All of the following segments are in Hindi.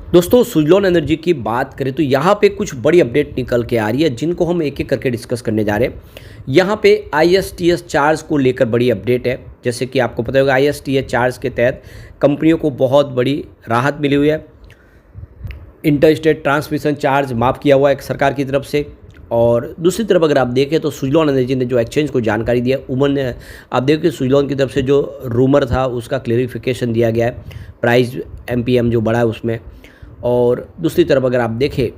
दोस्तों सुजलॉन एनर्जी की बात करें तो यहाँ पे कुछ बड़ी अपडेट निकल के आ रही है जिनको हम एक एक करके डिस्कस करने जा रहे हैं। यहाँ पे ISTS चार्ज को लेकर बड़ी अपडेट है। जैसे कि आपको पता होगा ISTS चार्ज के तहत कंपनियों को बहुत बड़ी राहत मिली हुई है। इंटर स्टेट ट्रांसमिशन चार्ज माफ़ किया हुआ है सरकार की तरफ से। और दूसरी तरफ अगर आप देखें तो सुजलॉन एनर्जी ने जो एक्सचेंज को जानकारी दिया उन्होंने आप देखिए सुजलॉन की तरफ से जो रूमर था उसका क्लेरिफिकेशन दिया गया है, प्राइस MPM जो बढ़ा है उसमें। और दूसरी तरफ अगर आप देखें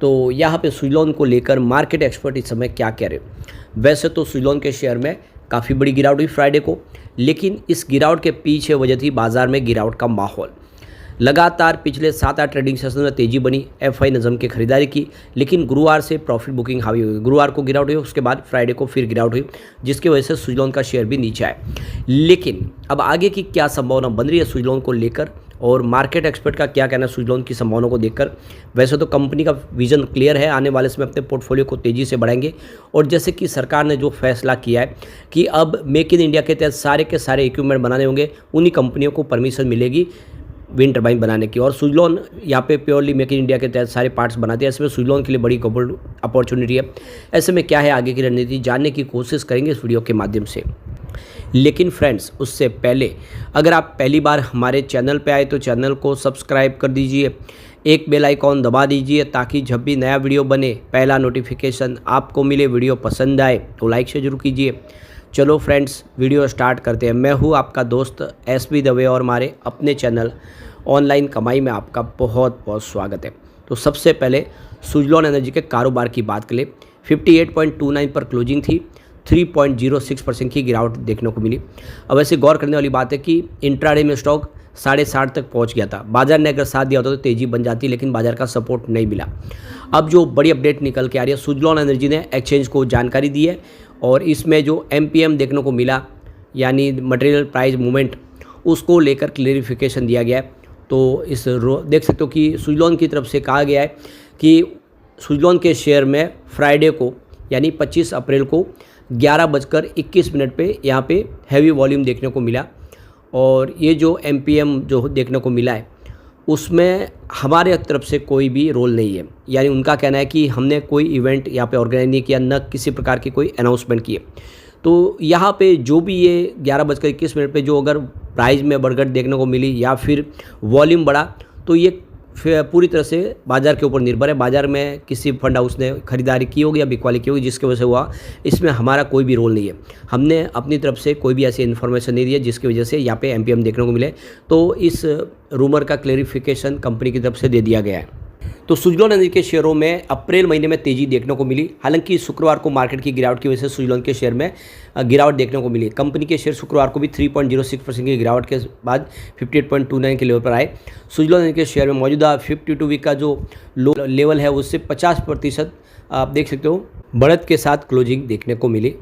तो यहाँ पे सुजलॉन को लेकर मार्केट एक्सपर्ट इस समय क्या कह रहे हैं। वैसे तो सुजलॉन के शेयर में काफ़ी बड़ी गिरावट हुई फ्राइडे को, लेकिन इस गिरावट के पीछे वजह थी बाजार में गिरावट का माहौल। लगातार पिछले 7-8 ट्रेडिंग सेशन में तेजी बनी FI नज़म की खरीदारी की, लेकिन गुरुवार से प्रॉफिट बुकिंग हावी हुई। गुरुवार को गिरावट हुई, उसके बाद फ्राइडे को फिर गिरावट हुई, जिसकी वजह से सुजलॉन का शेयर भी नीचे आया। लेकिन अब आगे की क्या संभावना बन रही है सुजलॉन को लेकर और मार्केट एक्सपर्ट का क्या कहना है सुजलॉन की संभावनाओं को देखकर। वैसे तो कंपनी का विजन क्लियर है, आने वाले समय अपने पोर्टफोलियो को तेज़ी से बढ़ाएंगे। और जैसे कि सरकार ने जो फैसला किया है कि अब मेक इन इंडिया के तहत सारे के सारे इक्विपमेंट बनाने होंगे, उन्हीं कंपनियों को परमिशन मिलेगी विंड टर्बाइन बनाने की। और सुजलॉन यहाँ पे प्योरली मेक इन इंडिया के तहत सारे पार्ट्स बनाते हैं। ऐसे में सुजलॉन के लिए बड़ी अपॉर्चुनिटी है। ऐसे में क्या है आगे की रणनीति जानने की कोशिश करेंगे इस वीडियो के माध्यम से। लेकिन फ्रेंड्स उससे पहले अगर आप पहली बार हमारे चैनल पे आए तो चैनल को सब्सक्राइब कर दीजिए, एक बेल आइकॉन दबा दीजिए ताकि जब भी नया वीडियो बने पहला नोटिफिकेशन आपको मिले। वीडियो पसंद आए तो लाइक से जरूर कीजिए। चलो फ्रेंड्स वीडियो स्टार्ट करते हैं। मैं हूँ आपका दोस्त SP दवे और हमारे अपने चैनल ऑनलाइन कमाई में आपका बहुत बहुत स्वागत है। तो सबसे पहले सुजलॉन एनर्जी के कारोबार की बात करें, 58.29 पर क्लोजिंग थी, 3.06% की गिरावट देखने को मिली। अब ऐसे गौर करने वाली बात है कि इंट्राडे में स्टॉक 60.5 तक पहुंच गया था। बाजार ने अगर साथ दिया होता तो तेज़ी बन जाती, लेकिन बाजार का सपोर्ट नहीं मिला। अब जो बड़ी अपडेट निकल के आ रही है, सुजलॉन एनर्जी ने एक्सचेंज को जानकारी दी है और इसमें जो MPM देखने को मिला यानी मटेरियल प्राइस मूवमेंट, उसको लेकर क्लेरिफिकेशन दिया गया है। तो इस देख सकते हो कि सुजलॉन की तरफ से कहा गया है कि सुजलॉन के शेयर में फ्राइडे को यानी 25 अप्रैल को 11:21 पे यहाँ पे हैवी वॉल्यूम देखने को मिला। और ये जो MPM जो देखने को मिला है उसमें हमारे तरफ से कोई भी रोल नहीं है। यानी उनका कहना है कि हमने कोई इवेंट यहाँ पे ऑर्गेनाइज नहीं किया, न किसी प्रकार की कोई अनाउंसमेंट की है। तो यहाँ पे जो भी ये 11:21 पे जो अगर प्राइस में बढ़गढ़ देखने को मिली या फिर वॉल्यूम बढ़ा तो ये पूरी तरह से बाज़ार के ऊपर निर्भर है। बाज़ार में किसी फंड हाउस ने खरीदारी की होगी या बिकवाली की होगी जिसकी वजह से हुआ, इसमें हमारा कोई भी रोल नहीं है। हमने अपनी तरफ से कोई भी ऐसी इन्फॉर्मेशन नहीं दी है जिसकी वजह से यहाँ पे MPM देखने को मिले। तो इस रूमर का क्लेरिफिकेशन कंपनी की तरफ से दे दिया गया है। तो सुजलॉन एनर्जी के शेयरों में अप्रैल महीने में तेजी देखने को मिली। हालांकि शुक्रवार को मार्केट की गिरावट की वजह से सुजलॉन के शेयर में गिरावट देखने को मिली। कंपनी के शेयर शुक्रवार को भी 3.06% की गिरावट के बाद 58.29 के लेवल पर आए। सुजलॉन एनर्जी के शेयर में मौजूदा 52 वीक का जो लो लेवल है उससे 50% आप देख सकते हो बढ़त के साथ क्लोजिंग देखने को मिली।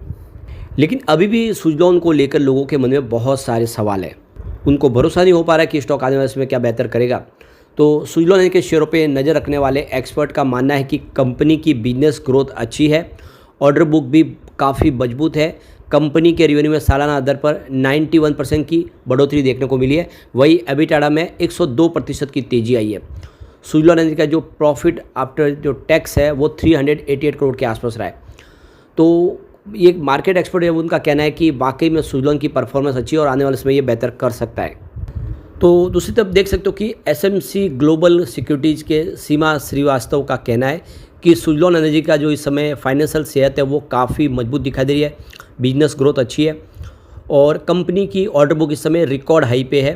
लेकिन अभी भी सुजलॉन को लेकर लोगों के मन में बहुत सारे सवाल हैं। उनको भरोसा नहीं हो पा रहा है कि स्टॉक आने वाले समय क्या बेहतर करेगा। तो सुजलॉन एनर्जी के शेयरों पे नज़र रखने वाले एक्सपर्ट का मानना है कि कंपनी की बिजनेस ग्रोथ अच्छी है, ऑर्डर बुक भी काफ़ी मजबूत है। कंपनी के रेवेन्यू में सालाना दर पर 91% की बढ़ोतरी देखने को मिली है। वही एबिटाडा में 102% की तेज़ी आई है। सुजलॉन एनर्जी का जो प्रॉफिट आफ्टर जो टैक्स है वो 388 करोड़ के आसपास रहा है। तो ये मार्केट एक्सपर्ट है, उनका कहना है कि वाकई में सुजलॉन की परफॉर्मेंस अच्छी है और आने वाले समय ये बेहतर कर सकता है। तो दूसरी तरफ देख सकते हो कि SMC ग्लोबल सिक्योरिटीज़ के सीमा श्रीवास्तव का कहना है कि सुजलॉन एनर्जी का जो इस समय फाइनेंशियल सेहत है वो काफ़ी मजबूत दिखाई दे रही है, बिजनेस ग्रोथ अच्छी है और कंपनी की ऑर्डर बुक इस समय रिकॉर्ड हाई पे है।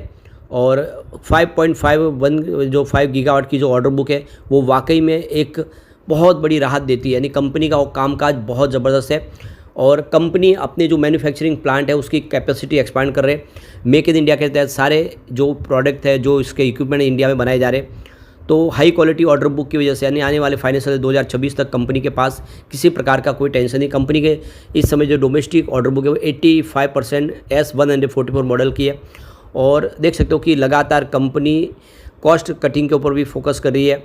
और 5.51 जो 5 गीगावाट की जो ऑर्डर बुक है वो वाकई में एक बहुत बड़ी राहत देती है। यानी कंपनी का वो कामकाज बहुत ज़बरदस्त है और कंपनी अपने जो मैन्युफैक्चरिंग प्लांट है उसकी कैपेसिटी एक्सपांड कर रहे हैं। मेक इन इंडिया के तहत सारे जो प्रोडक्ट है जो इसके इक्विपमेंट इंडिया में बनाए जा रहे हैं। तो हाई क्वालिटी ऑर्डर बुक की वजह से यानी आने वाले फाइनेंशियल 2026 तक कंपनी के पास किसी प्रकार का कोई टेंशन नहीं। कंपनी के इस समय जो डोमेस्टिक ऑर्डर बुक है वो 85% S144 मॉडल की है। और देख सकते हो कि लगातार कंपनी कॉस्ट कटिंग के ऊपर भी फोकस कर रही है।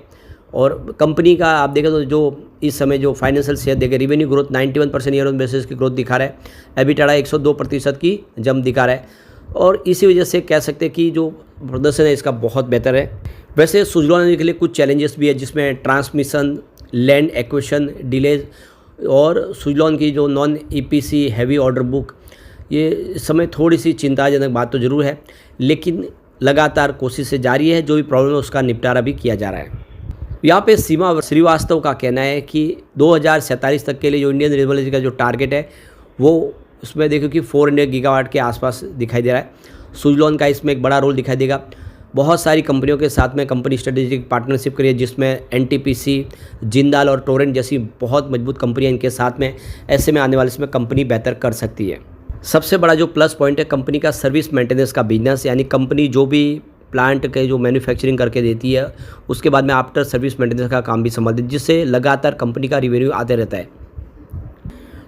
और कंपनी का आप देखें तो जो इस समय जो फाइनेंशियल शेयर देखे, revenue growth 91% year on basis की ग्रोथ दिखा रहा है, एबिटाडा 102% की जंप दिखा रहा है। और इसी वजह से कह सकते हैं कि जो प्रदर्शन है इसका बहुत बेहतर है। वैसे सुज़लोन एनर्जी के लिए कुछ चैलेंजेस भी है, जिसमें ट्रांसमिशन, लैंड एक्विजिशन डिलेज और सुज़लोन की जो non EPC heavy order book, ये इस समय थोड़ी सी चिंताजनक बात तो ज़रूर है, लेकिन लगातार कोशिशें जारी है, जो भी प्रॉब्लम है उसका निपटारा भी किया जा रहा है। यहाँ पे सीमा श्रीवास्तव का कहना है कि 2047 तक के लिए जो इंडियन रिन्यूएबल एनर्जी का जो टारगेट है वो उसमें देखो कि 400 गीगावाट के आसपास दिखाई दे रहा है। सुज़लोन का इसमें एक बड़ा रोल दिखाई देगा। बहुत सारी कंपनियों के साथ में कंपनी स्ट्रेटेजिक पार्टनरशिप करी है, जिसमें एनटीपीसी, जिंदाल और टोरेंट जैसी बहुत मजबूत कंपनियां इनके साथ में। ऐसे में आने वाले इसमें कंपनी बेहतर कर सकती है। सबसे बड़ा जो प्लस पॉइंट है कंपनी का सर्विस मेंटेनेंस का बिजनेस, यानी कंपनी जो भी प्लांट के जो मैन्युफैक्चरिंग करके देती है उसके बाद में आफ्टर सर्विस मेंटेनेंस का काम भी संभालती है, जिससे लगातार कंपनी का रिवेन्यू आते रहता है।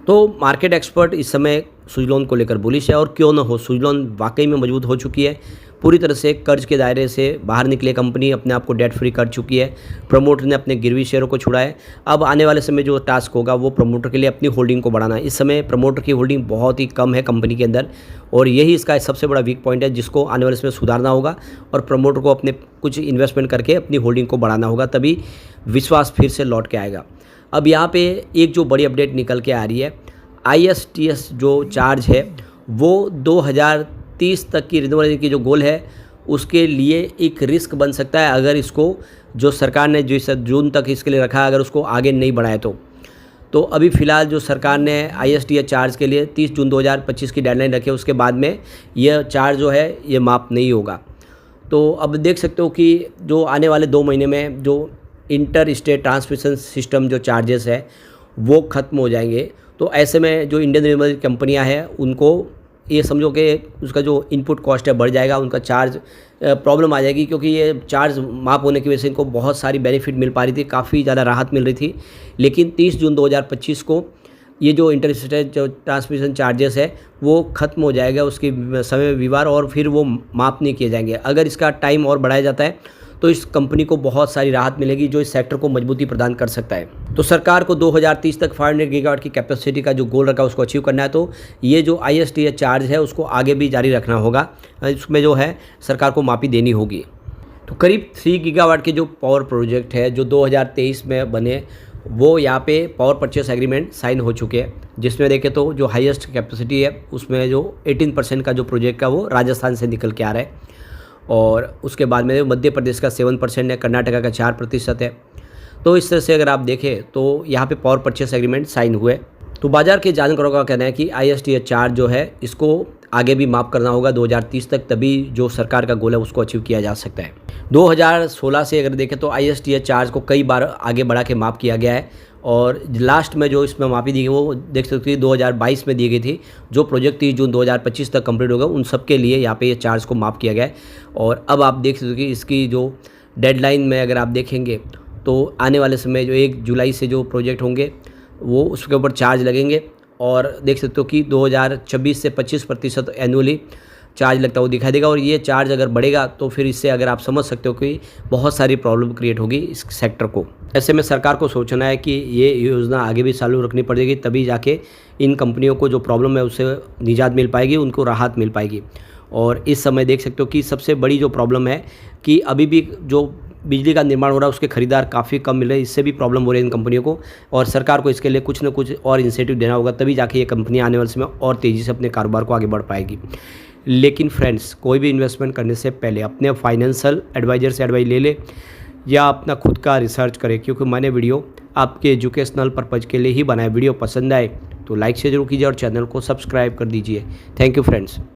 तो मार्केट एक्सपर्ट इस समय सुज़लोन को लेकर बुलिश है, और क्यों न हो, सुज़लोन वाकई में मजबूत हो चुकी है, पूरी तरह से कर्ज के दायरे से बाहर निकले कंपनी अपने आप को डेट फ्री कर चुकी है। प्रमोटर ने अपने गिरवी शेयरों को छुड़ा है। अब आने वाले समय जो टास्क होगा वो प्रमोटर के लिए अपनी होल्डिंग को बढ़ाना है। इस समय प्रमोटर की होल्डिंग बहुत ही कम है कंपनी के अंदर, और यही इसका सबसे बड़ा वीक पॉइंट है, जिसको आने वाले समय सुधारना होगा और प्रमोटर को अपने कुछ इन्वेस्टमेंट करके अपनी होल्डिंग को बढ़ाना होगा, तभी विश्वास फिर से लौट के आएगा। अब यहाँ पे एक जो बड़ी अपडेट निकल के आ रही है, ISTS जो चार्ज है वो 2030 तक की रिन्यूएबल एनर्जी की जो गोल है उसके लिए एक रिस्क बन सकता है, अगर इसको जो सरकार ने जो जून तक इसके लिए रखा है अगर उसको आगे नहीं बढ़ाए तो अभी फ़िलहाल जो सरकार ने ISTS चार्ज के लिए 30 जून 2025 की डेडलाइन रखी है, उसके बाद में यह चार्ज जो है ये माफ़ नहीं होगा। तो अब देख सकते हो कि जो आने वाले 2 महीने में जो इंटर स्टेट ट्रांसमिशन सिस्टम जो चार्जेस है वो ख़त्म हो जाएंगे। तो ऐसे में जो इंडियन रिन्यूएबल कंपनियां हैं उनको ये समझो कि उसका जो इनपुट कॉस्ट है बढ़ जाएगा, उनका चार्ज प्रॉब्लम आ जाएगी, क्योंकि ये चार्ज माफ़ होने की वजह से इनको बहुत सारी बेनिफिट मिल पा रही थी, काफ़ी ज़्यादा राहत मिल रही थी। लेकिन 30 जून 2025 को ये जो इंटर स्टेट जो ट्रांसमिशन चार्जेस है वो ख़त्म हो जाएगा, उसकी समय विवार, और फिर वो माफ़ नहीं किए जाएंगे। अगर इसका टाइम और बढ़ाया जाता है तो इस कंपनी को बहुत सारी राहत मिलेगी, जो इस सेक्टर को मजबूती प्रदान कर सकता है। तो सरकार को 2030 तक 500 गीगावाट की कैपेसिटी का जो गोल रखा है उसको अचीव करना है। तो ये जो ISTS चार्ज है उसको आगे भी जारी रखना होगा, इसमें जो है सरकार को माफ़ी देनी होगी। तो करीब 3 गीगावाट के जो पावर प्रोजेक्ट है जो 2023 में बने, वो यहाँ पे पावर परचेस एग्रीमेंट साइन हो चुके हैं, जिसमें देखें तो जो हाईएस्ट कैपेसिटी है उसमें जो 18% का जो प्रोजेक्ट का वो राजस्थान से निकल के आ रहा है, और उसके बाद में मध्य प्रदेश का 7% है, कर्नाटका का 4% है। तो इस तरह से अगर आप देखें तो यहाँ पे पावर परचेस एग्रीमेंट साइन हुए। तो बाजार के जानकारों का कहना है कि ISTS चार्ज जो है इसको आगे भी माफ़ करना होगा 2030 तक, तभी जो सरकार का गोल है उसको अचीव किया जा सकता है। 2016 से अगर देखें तो ISTS चार्ज को कई बार आगे बढ़ा के माफ़ किया गया है, और लास्ट में जो इसमें माफ़ी दी गई वो देख सकते हैं 2022 में दी गई थी। जो प्रोजेक्ट 30 जून 2025 तक कंप्लीट होगा उन सब के लिए यहाँ पे ये चार्ज को माफ़ किया गया है। और अब आप देख सकते हो कि इसकी जो डेडलाइन में अगर आप देखेंगे तो आने वाले समय जो 1 जुलाई से जो प्रोजेक्ट होंगे वो उसके ऊपर चार्ज लगेंगे, और देख सकते हो कि 2026 से 25% एनुअली चार्ज लगता हुआ दिखाई देगा। और ये चार्ज अगर बढ़ेगा तो फिर इससे अगर आप समझ सकते हो कि बहुत सारी प्रॉब्लम क्रिएट होगी इस सेक्टर को। ऐसे में सरकार को सोचना है कि ये योजना आगे भी चालू रखनी पड़ेगी, तभी जाके इन कंपनियों को जो प्रॉब्लम है उससे निजात मिल पाएगी, उनको राहत मिल पाएगी। और इस समय देख सकते हो कि सबसे बड़ी जो प्रॉब्लम है कि अभी भी जो बिजली का निर्माण हो रहा है उसके खरीदार काफ़ी कम मिल रहे हैं, इससे भी प्रॉब्लम हो रही है इन कंपनियों को, और सरकार को इसके लिए कुछ न कुछ और इंसेंटिव देना होगा, तभी जाके ये कंपनियाँ आने वाले समय और तेज़ी से अपने कारोबार को आगे बढ़ पाएगी। लेकिन फ्रेंड्स, कोई भी इन्वेस्टमेंट करने से पहले अपने फाइनेंशियल एडवाइज़र से एडवाइस ले ले या अपना खुद का रिसर्च करें, क्योंकि मैंने वीडियो आपके एजुकेशनल पर्पज़ के लिए ही बनाया। वीडियो पसंद आए तो लाइक से जरूर कीजिए और चैनल को सब्सक्राइब कर दीजिए। Thank you friends.